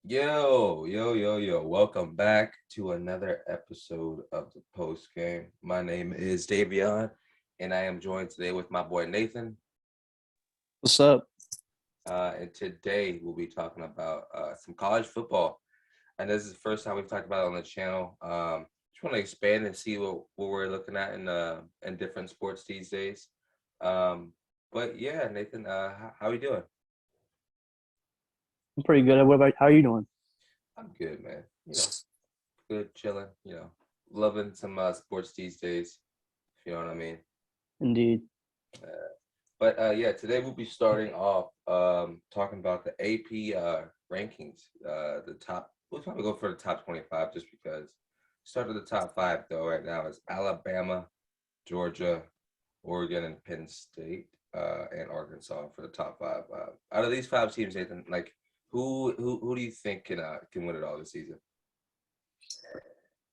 Yo. Welcome back to another episode of the post game. My name is Davion, and I am joined today with my boy Nathan. What's up? And today we'll be talking about some college football. And this is the first time we've talked about it on the channel. Just want to expand and see what we're looking at in different sports these days. But yeah, Nathan, how are you doing? I'm pretty good. How are you doing? I'm good, man. Good, chilling. Loving some sports these days. If you know what I mean. Indeed. But yeah, today we'll be starting off talking about the AP rankings. The top. We'll probably go for the top 25 just because. Start of the top five though. Right now is Alabama, Georgia, Oregon, and Penn State, and Arkansas for the top five. Out of these five teams, Nathan, like who do you think can win it all this season?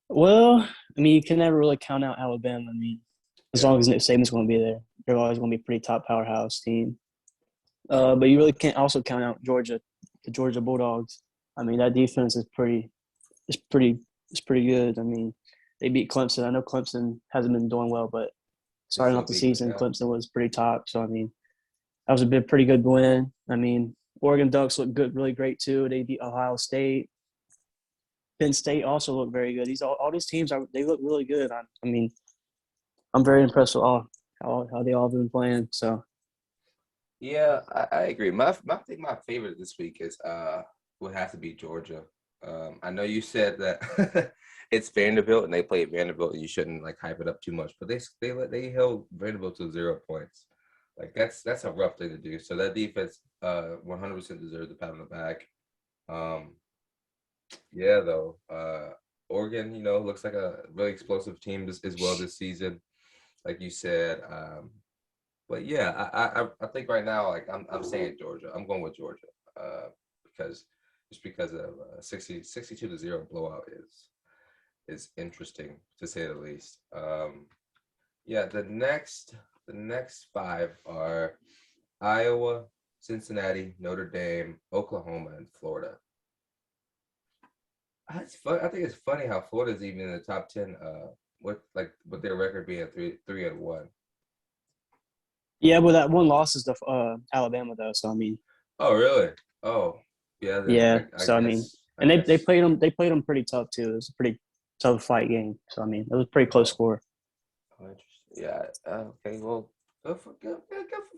Well, you can never really count out Alabama. As Yeah, long as Nick Saban's going to be there, they're always going to be a pretty top powerhouse team. yeah, But you really can't also count out Georgia, the Georgia Bulldogs. That defense is pretty, is pretty good. They beat Clemson. I know Clemson hasn't been doing well, but they starting still off the beat them. season, Yeah, Clemson was pretty top. So that was pretty good win. Oregon Ducks look good, really great too. They beat Ohio State. Penn State also look very good. All these teams they look really good. I'm very impressed with how they all been playing. So yeah, I agree. I think my favorite this week is would have to be Georgia. I know you said that it's Vanderbilt and they played Vanderbilt and you shouldn't like hype it up too much, but they held Vanderbilt to 0 points. Like that's a rough thing to do. So that defense 100% deserves the pat on the back. Um, yeah, though. Oregon, looks like a really explosive team as well this season, like you said. But yeah, I think right now, like I'm saying Georgia. I'm going with Georgia, because just because of 62 to 0 blowout is interesting to say the least. Yeah, the next five are Iowa, Cincinnati, Notre Dame, Oklahoma, and Florida. It's fun. I think it's funny how Florida's even in the top 10. With their record being three and one. yeah, but that one loss is the Alabama though. So Oh really? Oh yeah. Then yeah. I So guess I and they guess. played them pretty tough too. It was a pretty tough fight game. So it was a pretty close Oh, score. interesting. Yeah. Okay. Well, go for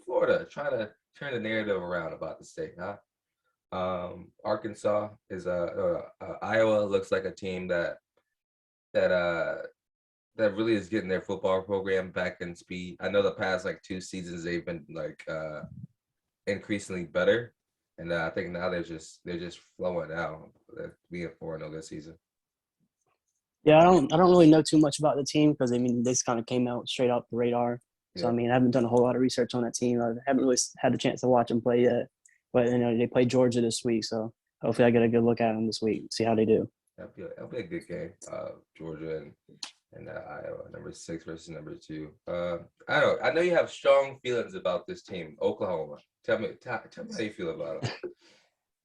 Florida. Try to turn the narrative around about the state, huh? Arkansas is Iowa looks like a team that uh that really is getting their football program back in speed. I know the past like 2 seasons they've been like increasingly better, and I think now they're just flowing out. They're being 4-0 this season. Yeah, I don't really know too much about the team because they just kind of came out straight off the radar. So Yeah, I haven't done a whole lot of research on that team. I haven't really had the chance to watch them play yet. But they play Georgia this week, so hopefully I get a good look at them this week, see how they do. that'll be a good game. Georgia and Iowa, number 6 versus number 2. I don't. I know you have strong feelings about this team, Oklahoma. Tell me how you feel about them.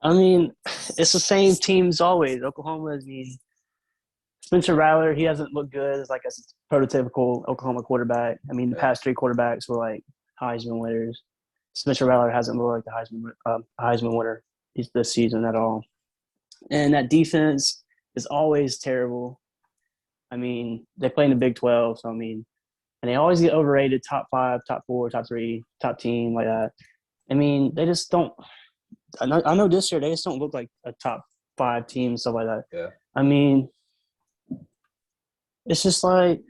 I mean, it's the same team as always. Oklahoma Spencer Rattler, he hasn't looked good as like a prototypical Oklahoma quarterback. The Yeah, past three quarterbacks were like Heisman winners. Spencer Rattler hasn't looked like the Heisman winner this season at all. And that defense is always terrible. They play in the Big 12, so and they always get overrated, top five, top four, top three, top team, like that. They just don't. I know this year they just don't look like a top five team, stuff like that. yeah. I mean, it's just like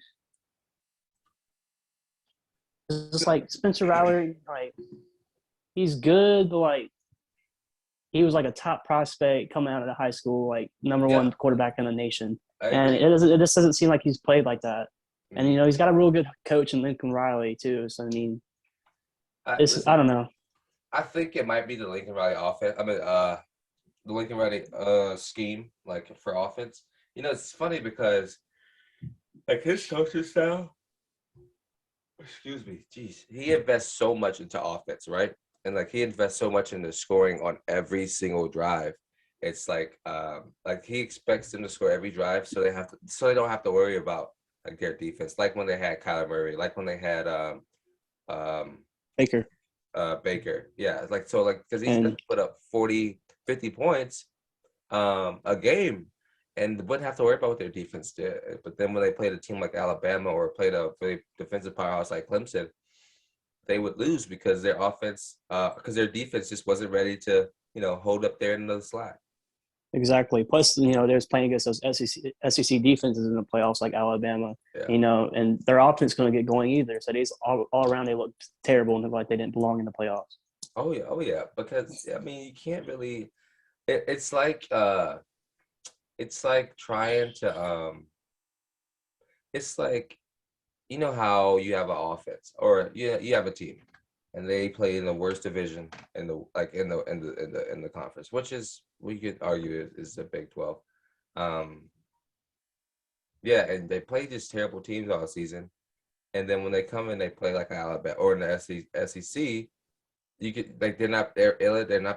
Spencer Rattler, like he's good, but like he was like a top prospect coming out of the high school, like number Yeah, one quarterback in the nation, I and agree. it just doesn't seem like he's played like that. And Mm. he's got a real good coach in Lincoln Riley too. So I Listen, don't know. I think it might be the Lincoln Riley offense. I mean, the Lincoln Riley scheme, like for offense. It's funny because like his coaching style. Excuse me, jeez, he invests so much into offense, right? And like he invests so much into scoring on every single drive. it's like he expects them to score every drive, so they don't have to worry about like their defense. Like when they had Kyler Murray, like when they had um Baker. Baker. Yeah, like so like because he's going And to put up 40, 50 points a game and wouldn't have to worry about what their defense did. But then when they played a team like Alabama or played a very defensive powerhouse like Clemson, they would lose because their offense, because their defense just wasn't ready to, hold up there in the slack. exactly. Plus, there's playing against those SEC defenses in the playoffs like Alabama, Yeah. And their offense going to get going either. So these all around, they look terrible and look like they didn't belong in the playoffs. Oh yeah. Because I mean, you can't really. It's like trying to It's like how you have an offense or you have a team and they play in the worst division in the conference, which is we could argue is the Big 12. Yeah, and they play just terrible teams all season, and then when they come in, they play like Alabama or in the SEC. You could like they're not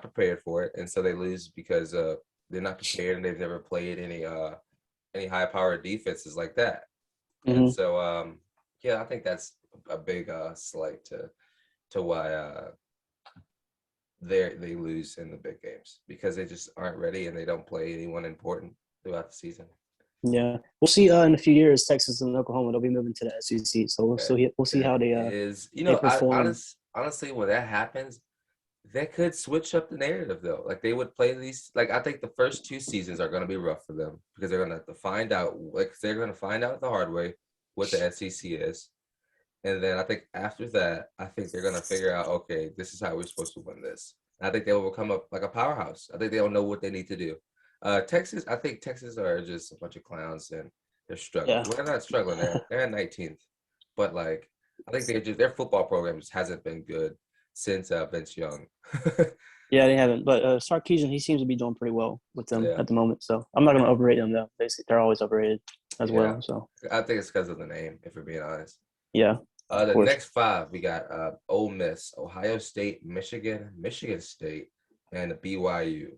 prepared for it, and so they lose because they're not prepared and they've never played any high powered defenses like that. And Mm-hmm. so yeah, I think that's a big slight to why they lose in the big games because they just aren't ready and they don't play anyone important throughout the season. Yeah, we'll see. In a few years, Texas and Oklahoma, they'll be moving to the SEC. So we'll see how they perform. Honestly, when that happens, they could switch up the narrative though. Like they would play these. Like I think the first 2 seasons are going to be rough for them because they're going to have to find out. Like they're going to find out the hard way what the SEC is, and then I think after that, I think they're going to figure out. Okay, this is how we're supposed to win this. And I think they will become like a powerhouse. I think they'll know what they need to do. I think Texas are just a bunch of clowns and they're struggling. Yeah, Well, they're not struggling. They're at 19th, but like I think their football program just hasn't been good since Vince Young. yeah, they haven't. But Sarkisian, he seems to be doing pretty well with them Yeah, at the moment. So I'm not going to overrate them though. They're always overrated as yeah. well. So I think it's because of the name, if we're being honest. yeah, of The course. next 5 we got Ole Miss, Ohio State, Michigan State, and BYU.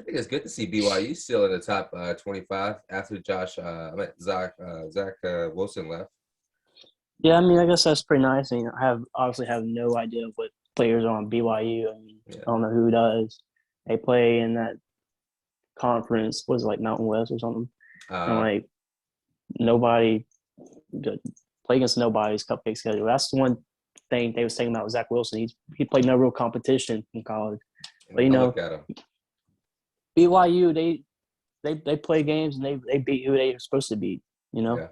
I think it's good to see BYU still in the top 25 after Zach Wilson left. Yeah, I mean, I guess that's pretty nice. I mean, I obviously have no idea what players are on BYU. I mean, Yeah. I don't know who does. They play in that conference. Was it like Mountain West or something? And like nobody play against nobody's cupcake schedule. That's the one thing they was saying about Zach Wilson. He played no real competition in college. But look at him. BYU they play games and they beat who they're supposed to beat. Yeah.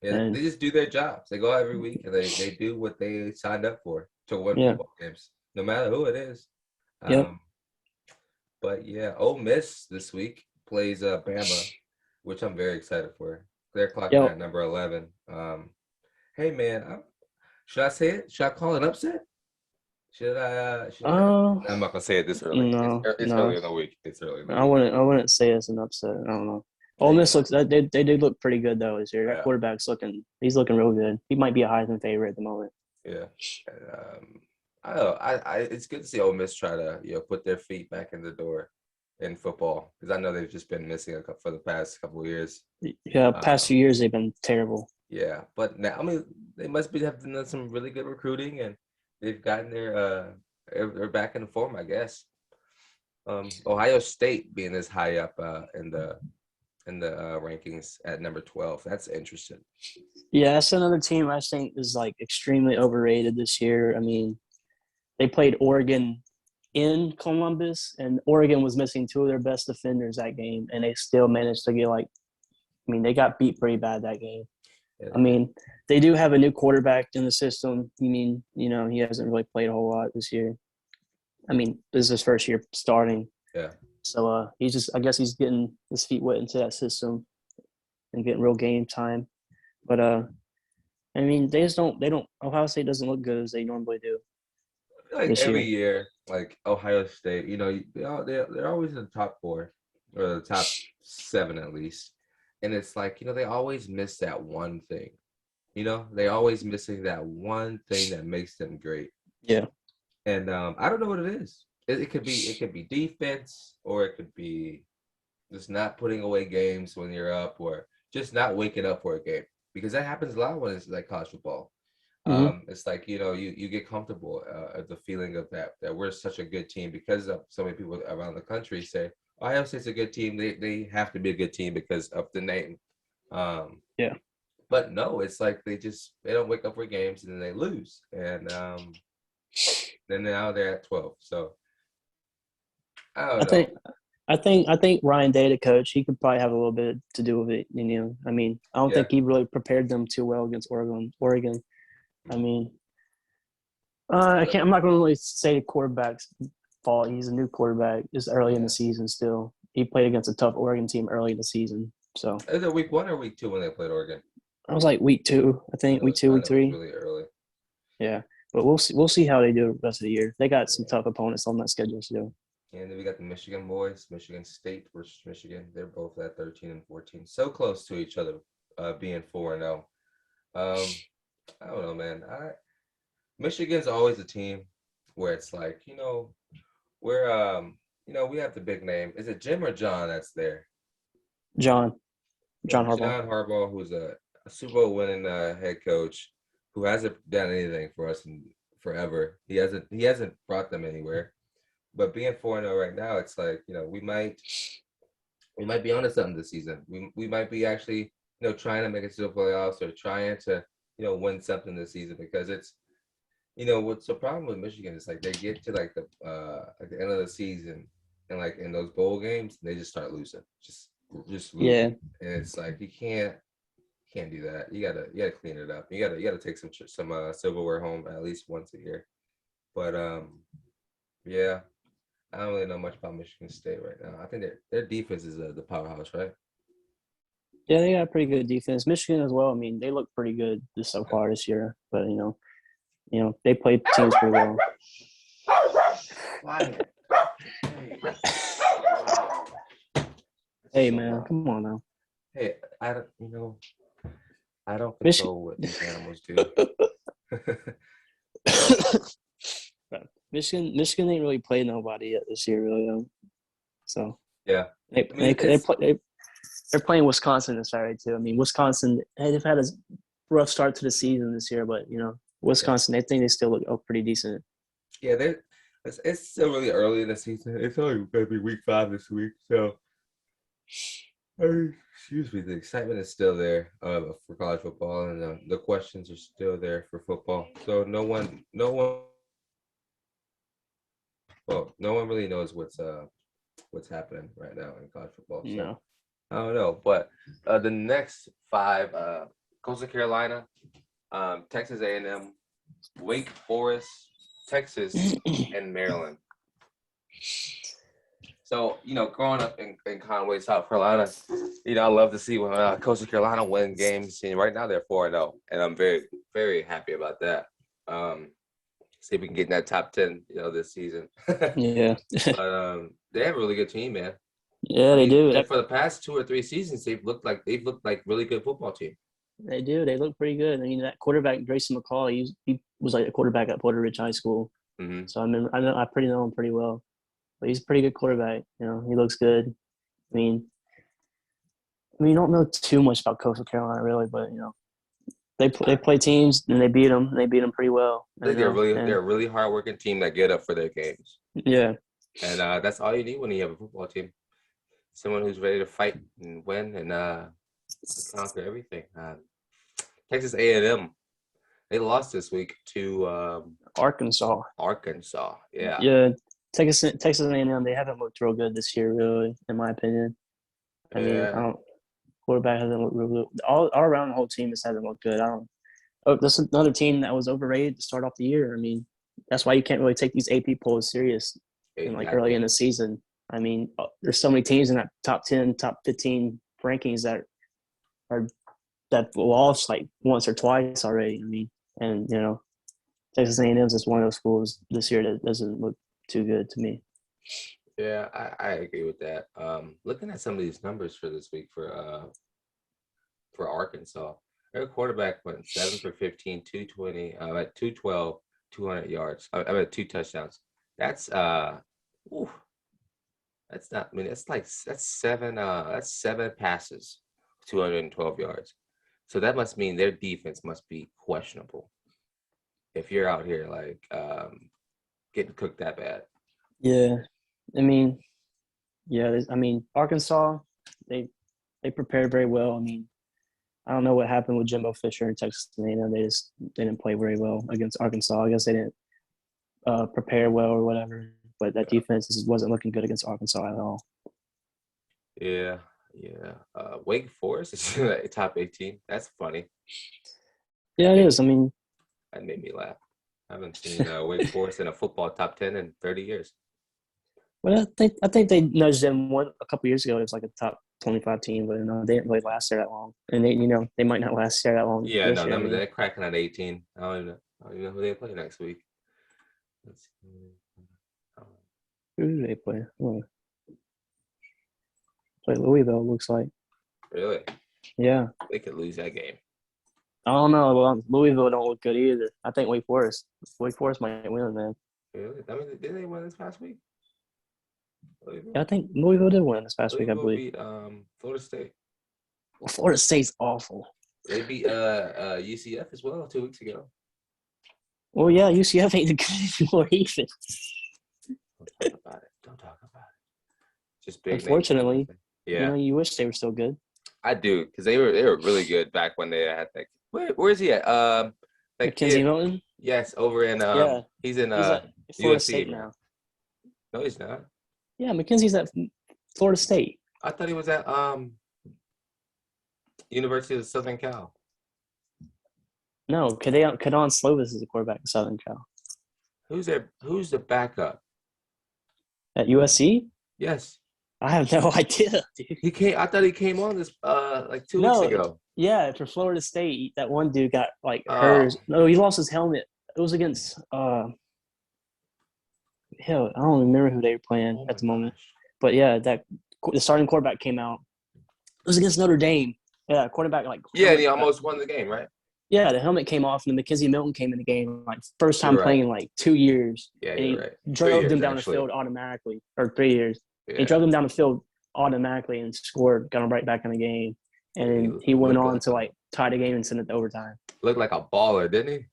And they just do their jobs. They go every week and they do what they signed up for to win football games, no matter who it is. But yeah, Ole Miss this week plays Bama, which I'm very excited for. They're clocking at number 11. Hey man, should I say it? Should I call it upset? Should I? I'm not gonna say it this early. No, it's early in the week. It's early in the week. I wouldn't say it's an upset. I don't know. Ole Miss looks they do look pretty good though this year. That quarterback's he's looking real good. He might be a Heisman favorite at the moment. Yeah. I don't know. It's good to see Ole Miss try to put their feet back in the door in football because I know they've just been missing for the past couple of years. Yeah, past few years they've been terrible. Yeah, but now I mean they must have done some really good recruiting and they've gotten they're back in form, I guess. Ohio State being as high up in the rankings at number 12. That's interesting. Yeah, that's another team I think is like extremely overrated this year. I mean, they played Oregon in Columbus, and Oregon was missing 2 of their best defenders that game, and they still managed to get they got beat pretty bad that game. Yeah. I mean, they do have a new quarterback in the system. I mean, he hasn't really played a whole lot this year. I mean, this is his first year starting. Yeah. So I guess he's getting his feet wet into that system and getting real game time. But I mean, Ohio State doesn't look good as they normally do. Like every year, like Ohio State, they're always in the top 4 or the top 7 at least. And it's like, they always miss that one thing. They always missing that one thing that makes them great. Yeah. And I don't know what it is. it could be defense, or it could be just not putting away games when you're up, or just not waking up for a game, because that happens a lot when it's like college football. Mm-hmm. It's like, you get comfortable at the feeling of that we're such a good team because of so many people around the country say Ohio State's a good team. They have to be a good team because of the name. Um, Yeah. but no, it's like they don't wake up for games and then they lose, and then now they're at 12. So I I don't think know. I think Ryan Day, the coach, he could probably have a little bit to do with it. I mean, I don't Yeah. think he really prepared them too well against Oregon. I mean, I can't. I'm not going to really say the quarterback's fault. He's a new quarterback. It's early in the Yeah. season. Still, he played against a tough Oregon team early in the season. So Is it week 1 or week 2 when they played Oregon? I was like week 2, I think week 2, I week know it was 3. really early. Yeah, but we'll see. We'll see how they do the rest of the year. They got some Yeah. tough opponents on that schedule still. And then we got the Michigan boys, Michigan State versus Michigan. They're both at 13 and 14, so close to each other, being 4-0. I don't know, man. Michigan's always a team where it's like, we're we have the big name. Is it Jim or John that's there? John Yeah, John Harbaugh. John Harbaugh, who's a Super Bowl winning head coach who hasn't done anything for us in forever. He hasn't brought them anywhere. But being 4-0 right now, it's like, we might be onto something this season. We might be actually, trying to make it to the playoffs, or trying to, win something this season, because it's, what's the problem with Michigan is like they get to like the end of the season, and like in those bowl games, they just start losing. Just losing. Yeah, And it's like you can't do that. You gotta clean it up. You gotta take some silverware home at least once a year. But yeah, I don't really know much about Michigan State right now. I think their defense is the powerhouse, right? yeah, they got pretty good defense. Michigan as well. I mean, they look pretty good this so Yeah. far this year. But they played teams pretty well. Quiet. Hey. Wow. Hey So man, loud. come on now. Hey, I don't Michigan, control what these animals do. Michigan ain't really played nobody yet this year, really. So Yeah. they I they mean, they play, they're playing Wisconsin this Saturday too. I mean, Wisconsin, they've had a rough start to the season this year, but yeah. Wisconsin, they think they still look pretty decent. Yeah, it's still really early in the season. It's only gonna be week 5 this week, so excuse me, the excitement is still there for college football, and the questions are still there for football. So no one really knows what's happening right now in college football. So No, I don't know, but the next 5, Coastal Carolina, Texas A&M, Wake Forest, Texas, and Maryland. So, growing up in Conway, South Carolina, I love to see when Coastal Carolina win games. And right now they're 4-0, and I'm very, very happy about that. See if we can get in that top 10, this season. yeah, But they have a really good team, man. yeah, I they mean, do. for the past 2 or 3 seasons, they've looked like really good football team. They do. They look pretty good. I mean, that quarterback Grayson McCall, he was like a quarterback at Porter Ridge High School. Mm-hmm. So I pretty know him pretty well. But he's a pretty good quarterback. He looks good. I mean, you don't know too much about Coastal Carolina really, but they play teams and they beat them. And they beat them pretty well. I think they're And a really hardworking team that get up for their games, yeah, and that's all you need when you have a football team. Someone who's ready to fight and win and conquer everything. Texas A&M, they lost this week to Arkansas. Arkansas. Yeah. Yeah, Texas A&M. They haven't looked real good this year, really, in my opinion. I mean, I Yeah. don't quarterback hasn't looked real good. All around the whole team just hasn't looked good. I don't. Oh, this is another team that was overrated to start off the year. I mean, that's why you can't really take these AP polls serious in like early in Exactly. the season. I mean, there's so many teams in that top 10, top 15 rankings are that lost like once or twice already. I mean, and Texas A&M is just one of those schools this year that doesn't look too good to me. Yeah, I agree with that. Looking at some of these numbers for this week for Arkansas, their quarterback went 7 for 15, 220, at 212, 200 yards. I mean 2 touchdowns. That's Ooh, that's not. I mean, that's seven passes, 212 yards. So that must mean their defense must be questionable. If you're out here like getting cooked that bad. Yeah, I mean, yeah, I mean Arkansas, they they prepared very well. I mean, I don't know what happened with Jimbo Fisher and Texas A&M. They didn't play very well against Arkansas. I guess they didn't prepare well or whatever. But that defense wasn't looking good against Arkansas at all. Yeah, yeah. Wake Forest is in the top 18. That's funny. Yeah, it is. I mean, That made me laugh. I haven't seen Wake Forest in a football top 10 in 30 years. well, I think they nudged them a couple years ago. It was like a top 25 team, but they didn't really last there that long. And they might not last there that long Yeah, this no, year. I mean, they're cracking at 18. I don't even know who they play next week. Let's see. who do they play? Oh, play Louisville. Looks like. Really? Yeah. They could lose that game. I don't know. Well, Louisville don't look good either. I think Wake Forest might win, man. Really? I mean, did they win this past week? Yeah, I think Louisville did win this past week, I Louisville believe. beat Florida State. Well, Florida State's awful. They beat UCF as well 2 weeks ago. Well, yeah, UCF ain't good anymore either. Don't talk about it. Don't talk about it. Just big. Unfortunately, Yeah, you wish they were still good. I do because they were really good back when they had that. Where's he at? That Mackenzie kid. Milton. Yes, over in Yeah, he's in he's at Florida USC State right? now. No, he's not. Yeah, Mackenzie's at Florida State. I thought he was at University of Southern Cal. No, Kadon Slovis is the quarterback of Southern Cal. Who's the backup? At USC? Yes. I have no idea, dude. He came. I thought he came on this like 2 weeks No, ago. yeah, for Florida State, that one dude got like Oh. hers. No, he lost his helmet. It was against hell, I don't remember who they were playing at the moment. But yeah, the starting quarterback came out. It was against Notre Dame. Yeah, quarterback like Yeah, and he almost won the game, right? yeah, the helmet came off, and then Mackenzie Milton came in the game like first time You're right. playing in like 2 years. Yeah, and you're he right. drove them down the field automatically, or 3 years. Yeah. He drove them down the field automatically and scored, got them right back in the game. And he went on to like tie the game and send it to overtime. Looked like a baller, didn't he?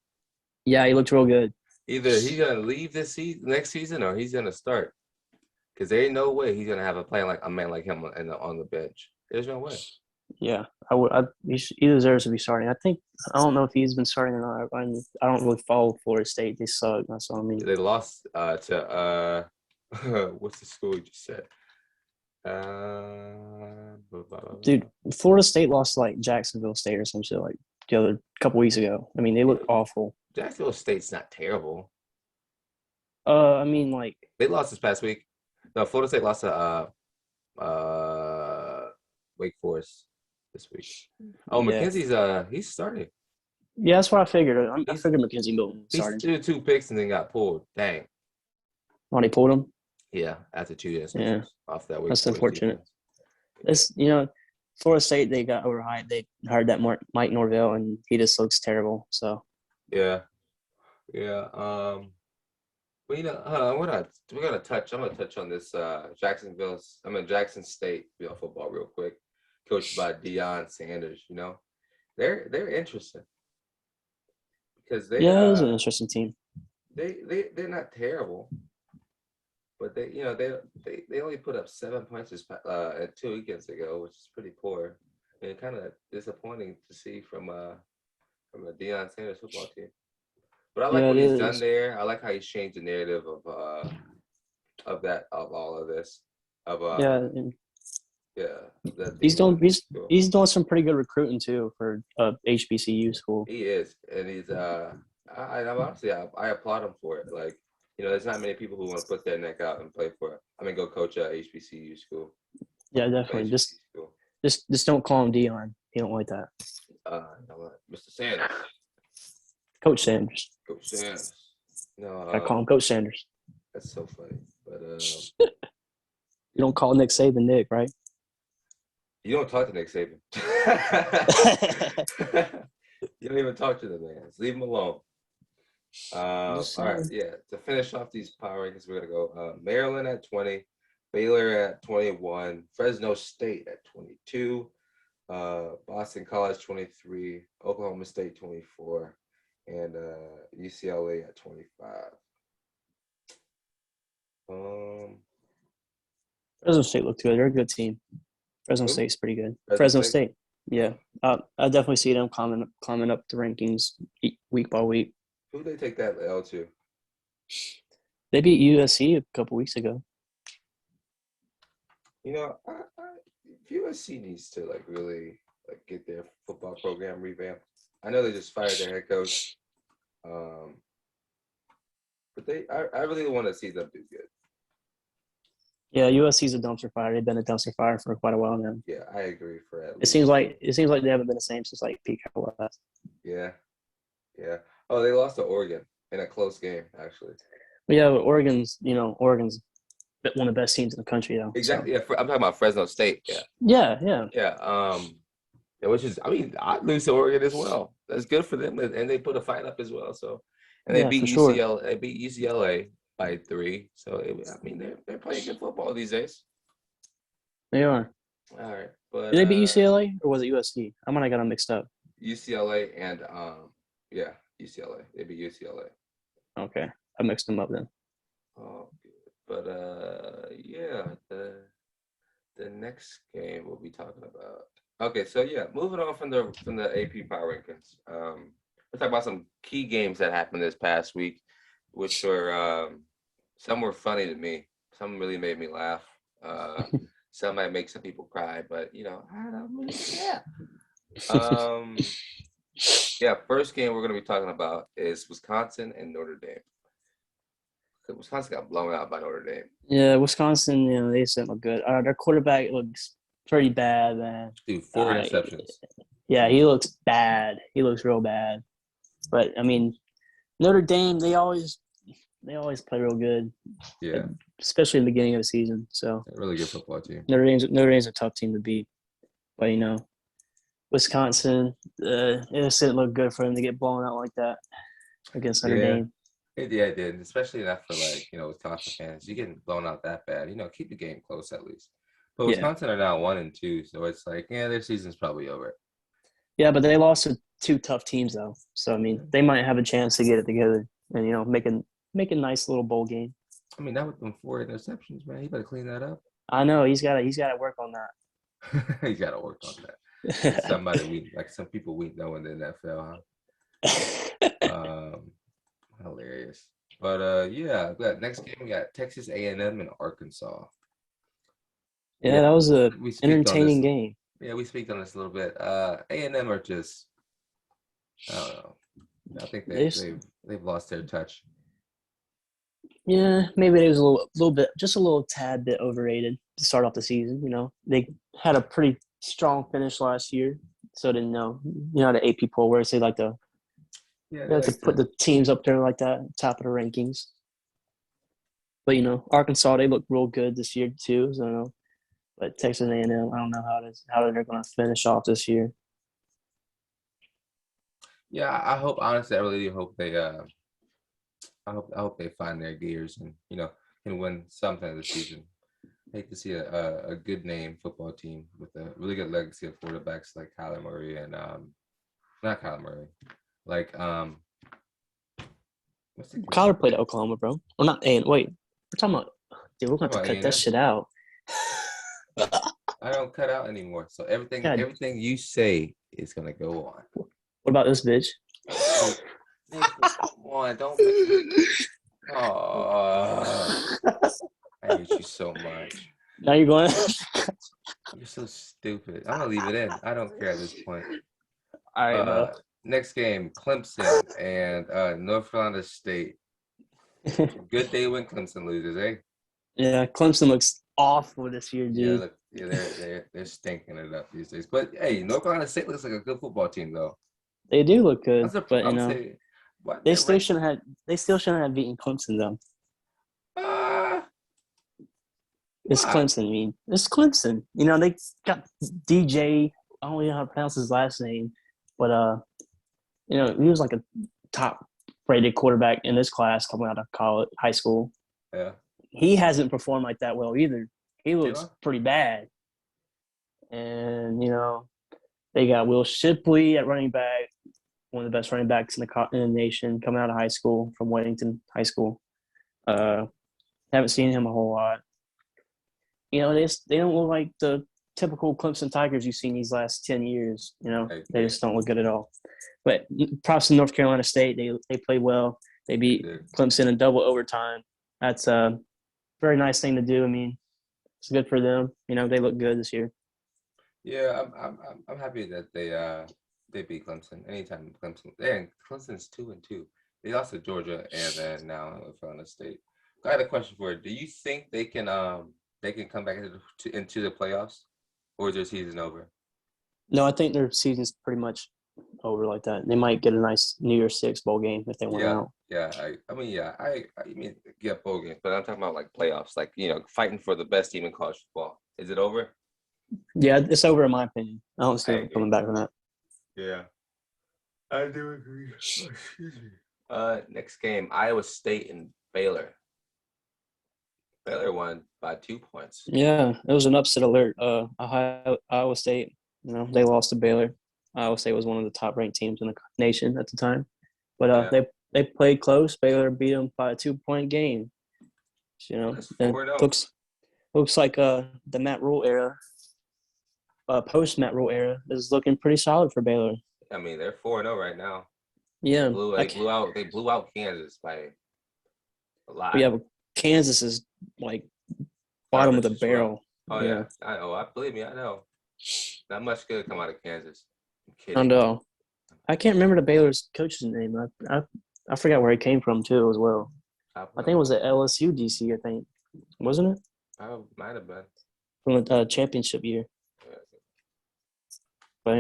Yeah, he looked real good. Either he's gonna leave this next season, or he's gonna start. Because there ain't no way he's gonna have a man like him on the bench. There's no way. Yeah, he deserves to be starting. I don't know if he's been starting or not. I don't really follow Florida State. They suck. That's what I mean. They lost to what's the school you just said? Dude, Florida State lost to like Jacksonville State or some shit like the other couple weeks ago. I mean, they look awful. Jacksonville State's not terrible. I mean, like they lost this past week. No, Florida State lost to Wake Forest this week. Oh, yeah. Mackenzie's he's starting. Yeah, that's what I figured. I figured Mackenzie Milton started. He threw 2 picks and then got pulled. Dang. Oh, they pulled him? Yeah, after 2 years. Yeah, off that Wake that's Forest unfortunate. Defense. It's Florida State, they got overhyped. They hired that Mike Norvell, and he just looks terrible. So yeah. Well, we're gonna touch. I'm gonna touch on this Jackson State football real quick, coached by Deion Sanders. They're interesting because it was an interesting team. They're not terrible, but they only put up 7 points 2 weekends ago, which is pretty poor, and kind of disappointing to see from a Deion Sanders football team. But I like what he's done there. I like how he's changed the narrative of all of this. He's doing some pretty good recruiting too for HBCU school. He is, and he's I applaud him for it. Like, there's not many people who want to put their neck out and go coach at HBCU school. Yeah, definitely. Just don't call him Deion. He don't like that. Mr. Sanders. Coach Sanders. Coach Sanders. No, I call him Coach Sanders. That's so funny. But you don't call Nick Saban Nick, right? You don't talk to Nick Saban. You don't even talk to the man. Just leave him alone. Just All right, saying. yeah. To finish off these power rankings, we're gonna go Maryland at 20, Baylor at 21, Fresno State at 22, Boston College 23, Oklahoma State 24, and UCLA at 25. Um, Fresno State looked good. They're a good team. Fresno who? State's pretty good. Fresno Fresno State. State. Yeah. I definitely see them climbing up the rankings week by week. Who they take that L to? They beat USC a couple weeks ago. You know, USC needs to like really like get their football program revamped. I know they just fired their head coach, um, but I really want to see them do good. Yeah, USC's a dumpster fire. They've been a dumpster fire for quite a while now. Yeah, I agree for at It least. seems like they haven't been the same since like Pete Carroll left. Yeah, yeah. Oh, they lost to Oregon in a close game, actually. But yeah, Oregon's one of the best teams in the country though. Exactly. So. Yeah, I'm talking about Fresno State. Yeah, Yeah. yeah. Yeah, which is, I mean, I'd lose to Oregon as well. That's good for them, and they put a fight up as well. So, and they Yeah, beat for sure. UCLA. They beat UCLA by 3. So, I mean, they're playing good football these days. They are. All right, but Did they beat UCLA or was it USC? I might have got them mixed up. UCLA and yeah, UCLA. They beat UCLA. Okay, I mixed them up then. Oh, good. But yeah, the next game we'll be talking about. Okay, so yeah, moving on from the AP Power Rankings. Let's talk about some key games that happened this past week, which were some were funny to me. Some really made me laugh. Some might make some people cry, but you know, I don't really care. Yeah, first game we're gonna be talking about is Wisconsin and Notre Dame. Wisconsin got blown out by Notre Dame. Yeah, Wisconsin, they just didn't look good. Their quarterback looks pretty bad, man. Dude, 4 interceptions. Yeah, he looks bad. He looks real bad. But I mean, Notre Dame, they always play real good. Yeah, especially in the beginning of the season. So really good football team. Notre Dame's a tough team to beat. But Wisconsin, it just didn't look good for them to get blown out like that against Notre Dame. It did, especially not for Wisconsin fans. You're getting blown out that bad. Keep the game close at least. But Wisconsin are now 1-2, so it's like, their season's probably over. Yeah, but they lost to 2 tough teams though. So I mean, they might have a chance to get it together and make a nice little bowl game. I mean, not with them 4 interceptions, man. He better clean that up. I know he's got to work on that. He's got to work on that. Like some people we know in the NFL, huh? Hilarious. But yeah, next game we got Texas A&M and Arkansas. Yeah, that was a entertaining game. Yeah, we speak on this a little bit. A&M are just, I don't know. I think they've lost their touch. Yeah, maybe it was a little bit, just a little tad bit overrated to start off the season. They had a pretty strong finish last year, so didn't know. The AP poll where they like to put the teams up there like that, top of the rankings. But Arkansas, they look real good this year too. So but Texas A&M, I don't know how they're going to finish off this year. Yeah, I really hope they. I hope they find their gears and can win something this season. I hate to see a good name football team with a really good legacy of quarterbacks like Kyler Murray and not Kyler Murray, like Kyler played at Oklahoma, bro. Or not? Wait, we're talking about. Dude, we're going to cut that shit out. I don't cut out anymore. So everything you say is gonna go on. What about this bitch? Oh, come on, don't. Oh, I hate you so much. Now you're going. You're so stupid. I'm gonna leave it in. I don't care at this point. All right, bro. Next game, Clemson and North Carolina State. Good day when Clemson loses, eh? Yeah, Clemson looks awful this year, dude. They're stinking it up these days. But hey, North Carolina State looks like a good football team, though. They do look good, but they still shouldn't have beaten Clemson though. It's Clemson. I mean, it's Clemson. They got DJ. I don't know how to pronounce his last name, but he was like a top rated quarterback in this class coming out of high school. Yeah. He hasn't performed like that well either. He looks Davion? pretty bad. And, they got Will Shipley at running back, one of the best running backs in the nation, coming out of high school from Weddington High School. Haven't seen him a whole lot. They don't look like the typical Clemson Tigers you've seen these last 10 years. They just don't look good at all. But props to North Carolina State. They played well. They beat Clemson in double overtime. That's a very nice thing to do. I mean, it's good for them. They look good this year. Yeah, I'm happy that they beat Clemson. Anytime Clemson's 2-2. They lost to Georgia and then now North Carolina State. I had a question for you. Do you think they can come back into the playoffs, or is their season over? No, I think their season's pretty much over like that. They might get a nice New Year's Six bowl game if they win out. Yeah. I mean, bowl games, but I'm talking about like playoffs, like fighting for the best team in college football. Is it over? Yeah, it's over in my opinion. I don't see them coming back from that. Yeah, I do agree. Excuse me. Next game, Iowa State and Baylor. Baylor won by 2 points. Yeah, it was an upset alert. Iowa State, they lost to Baylor. Iowa State was one of the top-ranked teams in the nation at the time. But they played close. Baylor beat them by a 2-point game. And looks like the Matt Rule era, post Matt Rule era, is looking pretty solid for Baylor. I mean, they're 4-0 right now. Yeah, they blew out Kansas by a lot. Yeah, but Kansas is like bottom of the barrel. Oh yeah. I believe me, I know. Not much good come out of Kansas. I'm kidding. I know. I can't remember the Baylor's coach's name. I forgot where he came from too as well. I think it was at LSU DC. I think, wasn't it? Might have been from the championship year. Yeah. But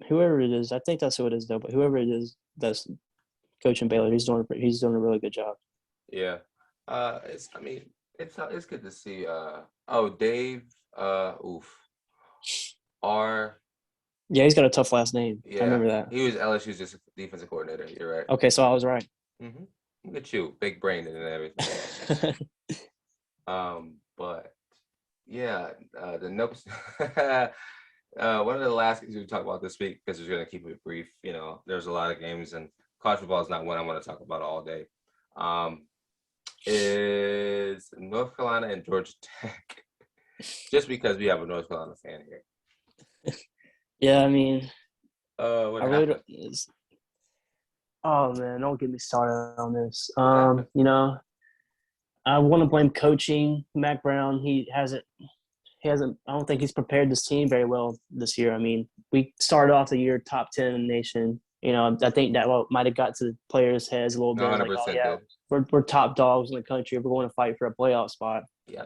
whoever it is, I think that's who it is though. But whoever it is that's coaching Baylor, he's doing a really good job. Yeah. It's good to see. Dave. Yeah, he's got a tough last name. Yeah, I remember that. He was LSU's just defensive coordinator. You're right. Okay, so I was right. Mm-hmm. Look at you, big brain and everything. But yeah, the notes. One of the last things we talk about this week, because we're going to keep it brief. There's a lot of games, and college football is not one I want to talk about all day. Is North Carolina and Georgia Tech? Just because we have a North Carolina fan here. Yeah, I mean, what I happened? really don't. Oh man, don't get me started on this. I want to blame coaching. Mac Brown, he hasn't. I don't think he's prepared this team very well this year. I mean, we started off the year top 10 in the nation. I think that might have got to the players' heads a little bit. 100% like, we're top dogs in the country. We're going to fight for a playoff spot. Yeah.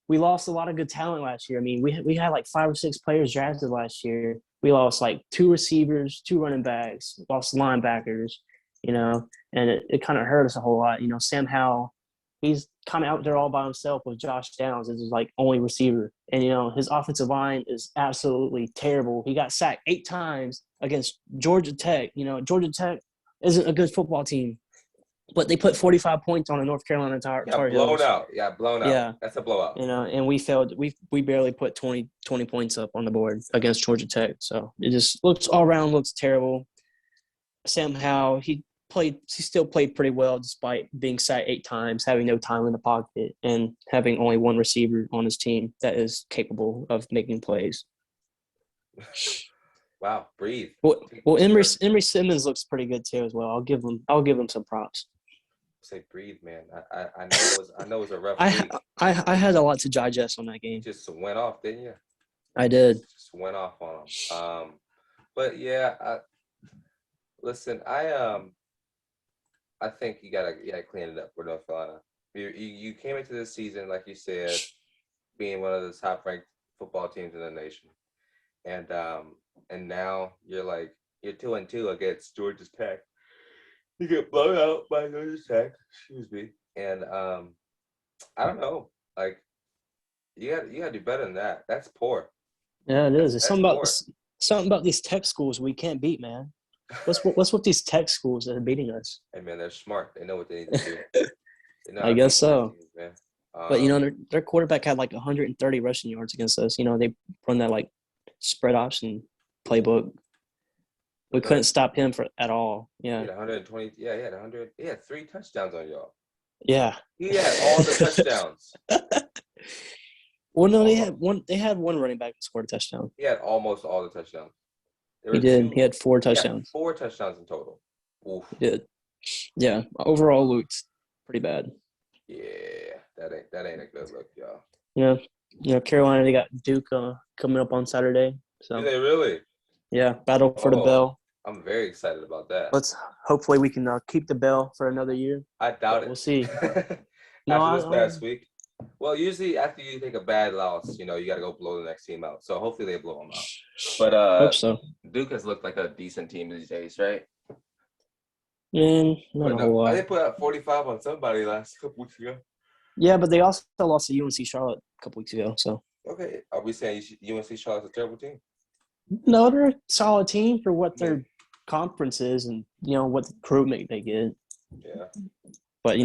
We lost a lot of good talent last year. I mean, we had like 5 or 6 players drafted last year. We lost like 2 receivers, 2 running backs, lost linebackers, and it kind of hurt us a whole lot. Sam Howell, he's kind of out there all by himself with Josh Downs as his like only receiver. And, his offensive line is absolutely terrible. He got sacked 8 times against Georgia Tech. Georgia Tech isn't a good football team. But they put 45 points on a North Carolina Tar Heels. Blown out. Yeah, that's a blowout. And we failed. We barely put 20 points up on the board against Georgia Tech. So it just looks terrible. Sam Howell, he still played pretty well despite being sacked 8 times, having no time in the pocket, and having only 1 receiver on his team that is capable of making plays. Wow, breathe. Well, Emory Simmons looks pretty good too as well. I'll give him some props. Say breathe, man. I know it was a rough week. I had a lot to digest on that game. Just went off, didn't you? I did. Just went off on him. But yeah, listen, I think you gotta clean it up for North Carolina. You came into this season, like you said, being one of the top ranked football teams in the nation, and now you're 2-2 against Georgia Tech. You get blown out by Georgia Tech, excuse me, and I don't know, like you gotta do better than that. That's poor. Yeah, it is. It's something about these Tech schools we can't beat, man. What's with these tech schools that are beating us? Hey man, they're smart. They know what they need to do. They know how I to guess beat good so. teams, man. But their quarterback had like 130 rushing yards against us. They run that like spread option playbook. We couldn't stop him at all. He Yeah, had 120. Yeah, he had 100. He had 3 touchdowns on y'all. yeah. He had all the touchdowns. Well, no, they had Almost. one. They had one running back that scored a touchdown. He had almost all the touchdowns. There He were did. He two. had four He had touchdowns. 4 touchdowns in total. Oof. He did. Yeah. Overall, looked pretty bad. Yeah, that ain't a good look, y'all. Carolina, they got Duke coming up on Saturday. Do So they really? yeah, battle for the Oh, bell. I'm very excited about that. Let's hopefully we can keep the bell for another year. I doubt But we'll it. see. No, After this past week. Well, usually after you take a bad loss, you got to go blow the next team out. So hopefully they blow them out. But hope so. Duke has looked like a decent team these days, right? Man, not a whole lot. They put up 45 on somebody last couple weeks ago. Yeah, but they also lost to UNC Charlotte a couple weeks ago. So okay, are we saying UNC Charlotte's a terrible team? no, they're a solid team for what their conference is and what recruitment they get. Yeah. But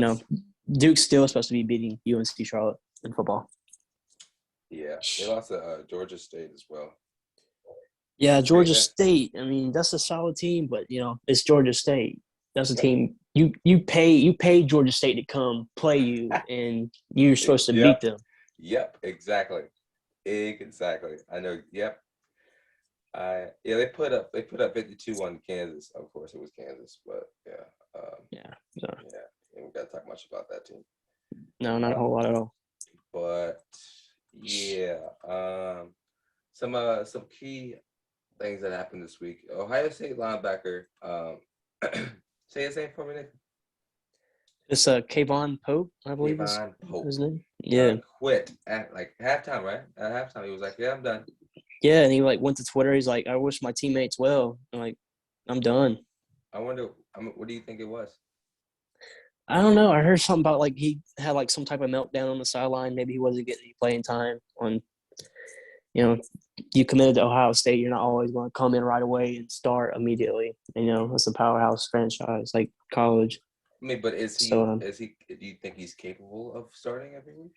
Duke's still supposed to be beating UNC Charlotte in football. Yeah, they lost to Georgia State as well. Yeah, Georgia State. I mean, that's a solid team, but it's Georgia State. That's a team you pay Georgia State to come play you, and you're supposed to beat them. Yep, exactly. I know. Yep. They put up 52 on Kansas. Of course, it was Kansas, but yeah. Yeah. And we got to talk much about that team. No, not a whole lot at all. But yeah, some key things that happened this week. Ohio State linebacker. Say his name for me, Nick. It's Kayvon Pope, I believe. Kayvon Pope. His name. Yeah. Quit at like halftime, right? At halftime, he was like, "Yeah, I'm done." Yeah, and he went to Twitter. He's like, "I wish my teammates well." I'm done. I wonder. What do you think it was? I don't know. I heard something about he had some type of meltdown on the sideline. Maybe he wasn't getting any playing time. You committed to Ohio State. You're not always going to come in right away and start immediately. It's a powerhouse franchise like college. I mean, but is he? Do you think he's capable of starting every week?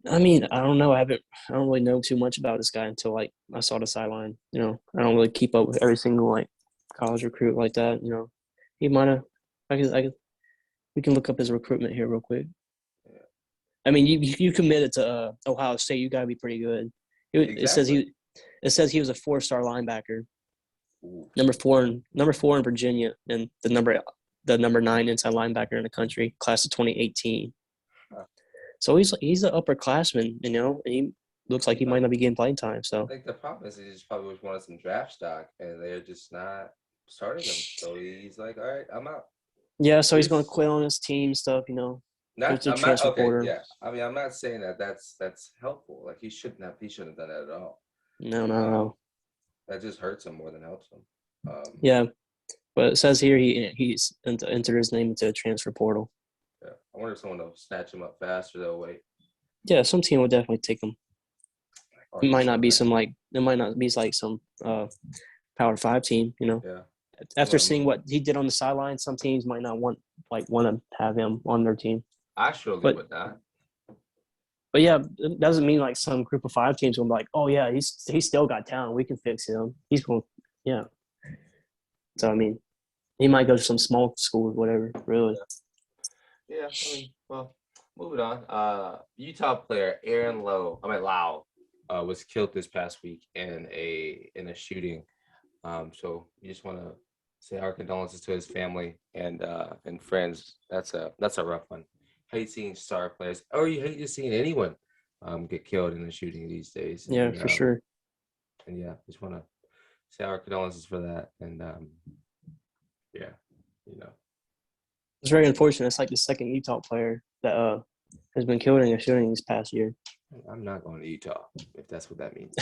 I mean, I don't know. I don't really know too much about this guy until I saw the sideline. I don't really keep up with every single college recruit like that. He might have. We can look up his recruitment here real quick. Yeah. I mean, you committed to Ohio State. You got to be pretty good. It says he was a 4-star linebacker. Ooh. Number four in Virginia, and the number 9 inside linebacker in the country, class of 2018. Huh. So he's an upperclassman, and he looks like he might not be getting playing time. So I think the problem is he just probably was wanted some draft stock, and they're just not starting him. So he's like, all right, I'm out. Yeah, so he's going to quit on his team stuff, I'm not okay. Yeah, I mean, I'm not saying that's helpful. Like he shouldn't have done that at all. No. That just hurts him more than helps him. Yeah, but it says here he's entered his name into a transfer portal. Yeah, I wonder if someone will snatch him up fast or they'll wait. Yeah, some team will definitely take him. It might not be some Power 5 team, Yeah. After seeing what he did on the sideline, some teams might not want to have him on their team. I surely would not. But yeah, it doesn't mean some group of 5 teams will be like, oh yeah, he's still got talent. We can fix him. He's going, yeah. So I mean, he might go to some small school or whatever. Really. Yeah. I mean, well, moving on. Utah player Lau was killed this past week in a shooting. So we just want to say our condolences to his family and friends. That's a rough one. Hate seeing star players, or you hate just seeing anyone get killed in a shooting these days. Yeah, for sure. And yeah, just want to say our condolences for that. And yeah, it's very unfortunate. It's the second Utah player that has been killed in a shooting this past year. I'm not going to Utah if that's what that means.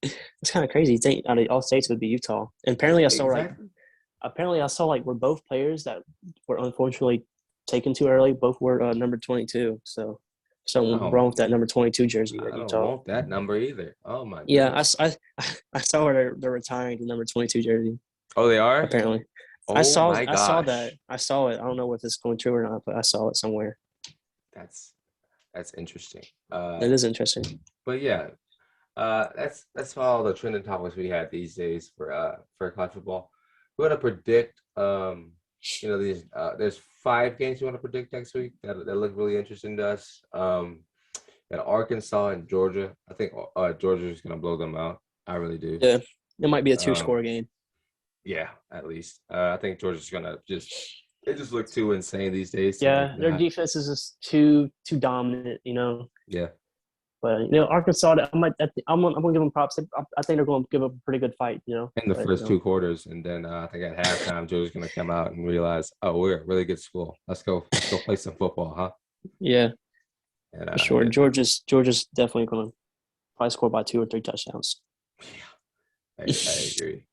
It's kind of crazy. You think out of all states would be Utah. And apparently I saw were both players that were unfortunately taken too early. Both were number 22. So something wrong with that number 22 jersey at Utah. I don't want that number either. Oh my goodness. Yeah, I saw where they're retiring the number 22 jersey. Oh, they are? apparently. Oh my I saw that. gosh. I saw it. I don't know if it's going true or not, but I saw it somewhere. That's that's interesting. It is interesting. But yeah, that's all the trending topics we had these days for college football. We're gonna predict these there's 5 games we want to predict next week that look really interesting to us. And Arkansas and Georgia. I think Georgia's gonna blow them out. I really do. Yeah, it might be a two-score Um, game. yeah, at least. I think Georgia's gonna just they just look too insane these days to like Yeah, their not. defense is just too dominant, you know. Yeah. But Arkansas, I'm gonna give them props. I think they're going to give up a pretty good fight, you know. In the But first 2 quarters, and then I think at halftime, Georgia's gonna come out and realize, oh, we're a really good school. Let's go play some football, huh? yeah, And for sure. yeah, Georgia's definitely going to probably score by 2 or 3 touchdowns. I agree.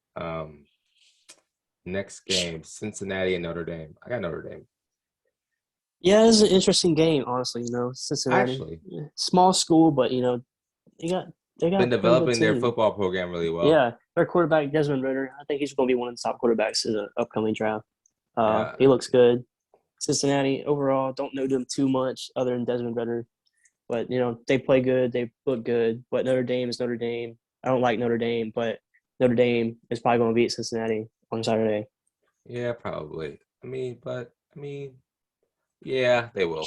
Next game, Cincinnati and Notre Dame. I got Notre Dame. Yeah, it's an interesting game, honestly. Cincinnati, Actually, small school, but they got they got been a pretty good developing their team. football program really well. Yeah, their quarterback Desmond Ritter. I think he's going to be one of the top quarterbacks in the upcoming draft. Yeah, He looks good. Cincinnati overall, don't know them too much other than Desmond Ritter, but they play good, they look good. But Notre Dame is Notre Dame. I don't like Notre Dame, but Notre Dame is probably going to beat Cincinnati on Saturday. yeah, probably. Yeah, they will.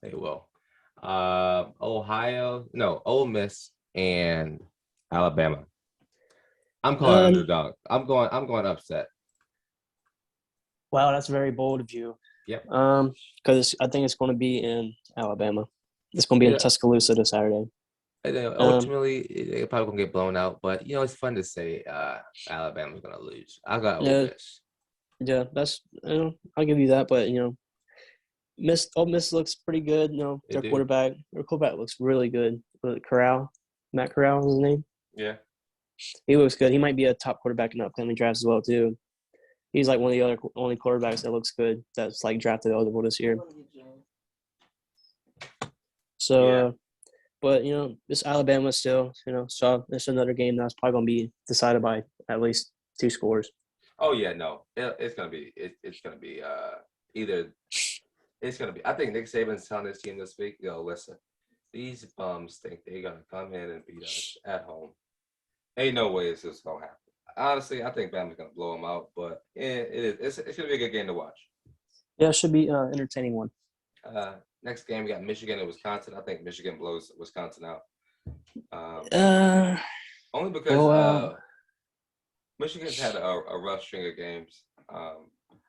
They will. Ohio, no, Ole Miss and Alabama. I'm calling Um, underdog. I'm going upset. wow, that's very bold of you. Yep. Because I think it's going to be in Alabama. It's going to be in Yeah. Tuscaloosa this Saturday. And then Um, ultimately, they're probably gonna get blown out. But it's fun to say Alabama's gonna lose. I got Ole yeah, Miss. yeah, that's I'll give you that. But Ole Miss looks pretty good. They Their do. quarterback looks really good. Corral, Matt Corral is his name. Yeah. He looks good. He might be a top quarterback in the upcoming drafts as well too. He's like one of the only quarterbacks that looks good that's like drafted eligible this year. So, Yeah. but this Alabama still, so it's another game that's probably gonna be decided by at least 2 scores. Oh yeah, no, it's gonna be it's gonna be either it's gonna be. I think Nick Saban's telling his team this week, yo, listen, these bums think they're gonna come in and beat us at home. Ain't no way it's just gonna happen. Honestly, I think Bama's gonna blow them out, but it's gonna be a good game to watch. Yeah, it should be an entertaining one. Next game we got Michigan and Wisconsin. I think Michigan blows Wisconsin out. Only because well, Michigan's had a rough string of games. I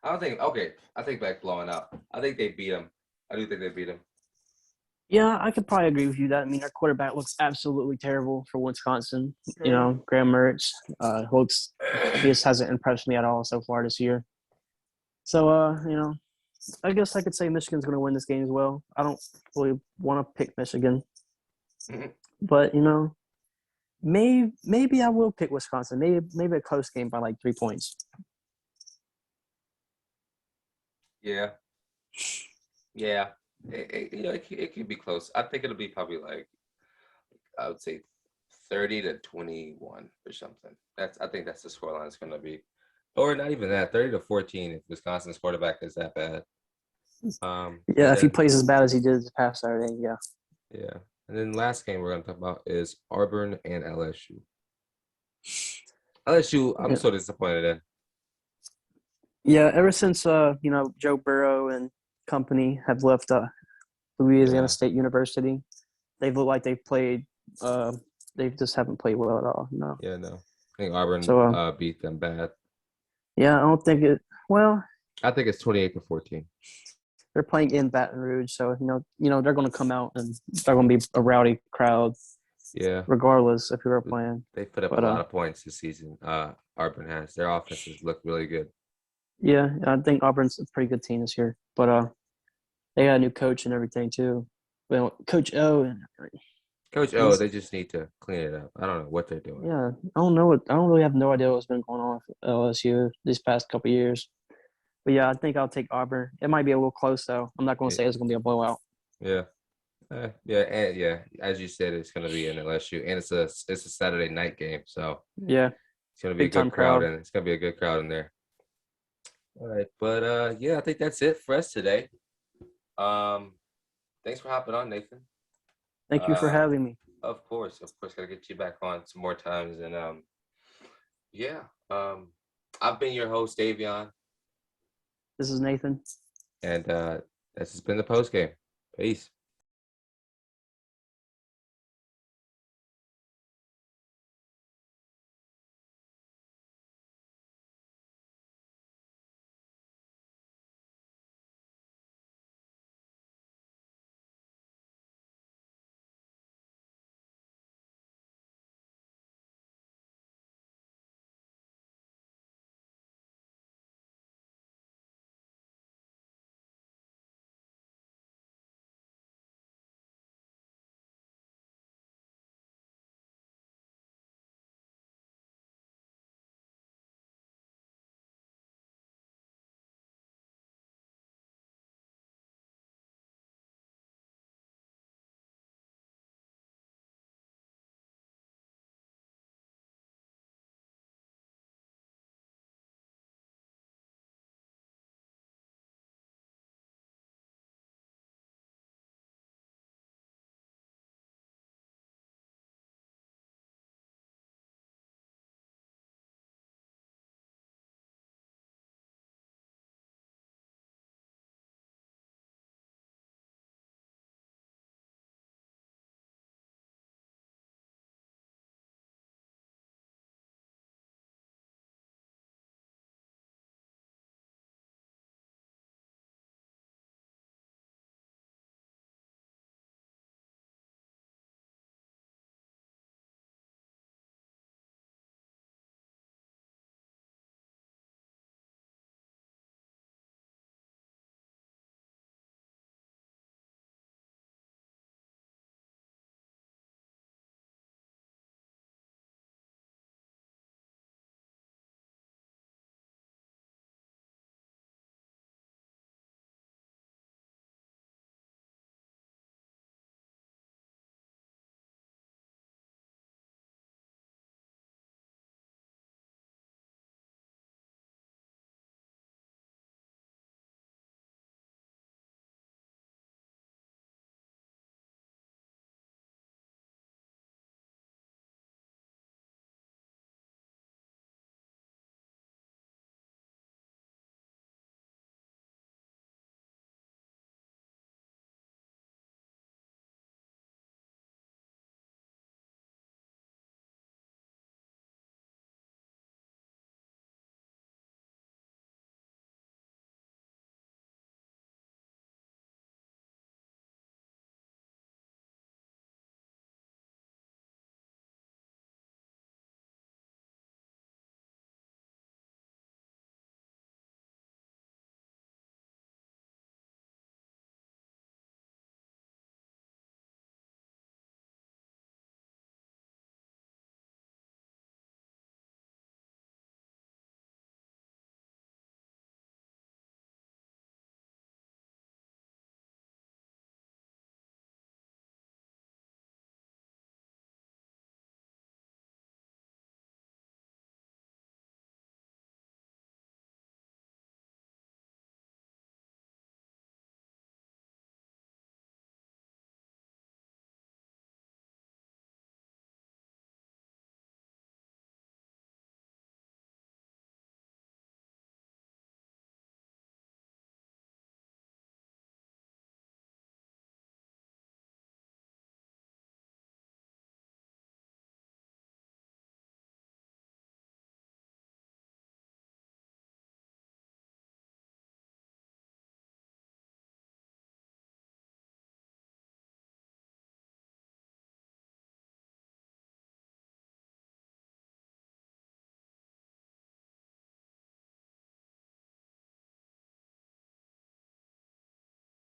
don't think. Okay, I think back blowing out. I think they beat them. I do think they beat them. yeah, I could probably agree with you that. I mean, our quarterback looks absolutely terrible for Wisconsin. Graham Mertz he just hasn't impressed me at all so far this year. So, I guess I could say Michigan's going to win this game as well. I don't really want to pick Michigan, but maybe I will pick Wisconsin. Maybe a close game by like 3 points. Yeah, yeah. It could be close. I think it'll be probably like I would say 30-21 or something. I think that's the scoreline it's going to be, or not even that. 30-14 if Wisconsin's quarterback is that bad. Yeah, if he plays as bad as he did this past Saturday, yeah. Yeah. And then last game we're going to talk about is Auburn and LSU. LSU, I'm so disappointed in. Yeah, ever since Joe Burrow and company have left Louisiana State University, they've looked like they've played. They just haven't played well at all. No. Yeah, no. I think Auburn beat them bad. Yeah, I don't think it. Well, I think it's 28-14. They're playing in Baton Rouge, so they're going to come out and they're going to be a rowdy crowd. Yeah. Regardless if you're playing, they put up a lot of points this season. Auburn has their offenses look really good. Yeah, I think Auburn's a pretty good team this year, but they got a new coach and everything too. Well, Coach O. They just need to clean it up. I don't know what they're doing. Yeah, I don't know. I don't really have no idea what's been going on with LSU these past couple of years. But yeah, I think I'll take Auburn. It might be a little close though. I'm not going to say it's going to be a blowout. Yeah. And as you said, it's going to be in LSU, and it's a Saturday night game. So yeah, It's gonna be a Big time good crowd, crowd. and it's gonna be a good crowd in there. All right, but yeah, I think that's it for us today. Thanks for hopping on, Nathan. Thank you for Uh, having me. of course, gotta get you back on some more times, and yeah, I've been your host, Davion, This is Nathan. and this has been the post game. Peace.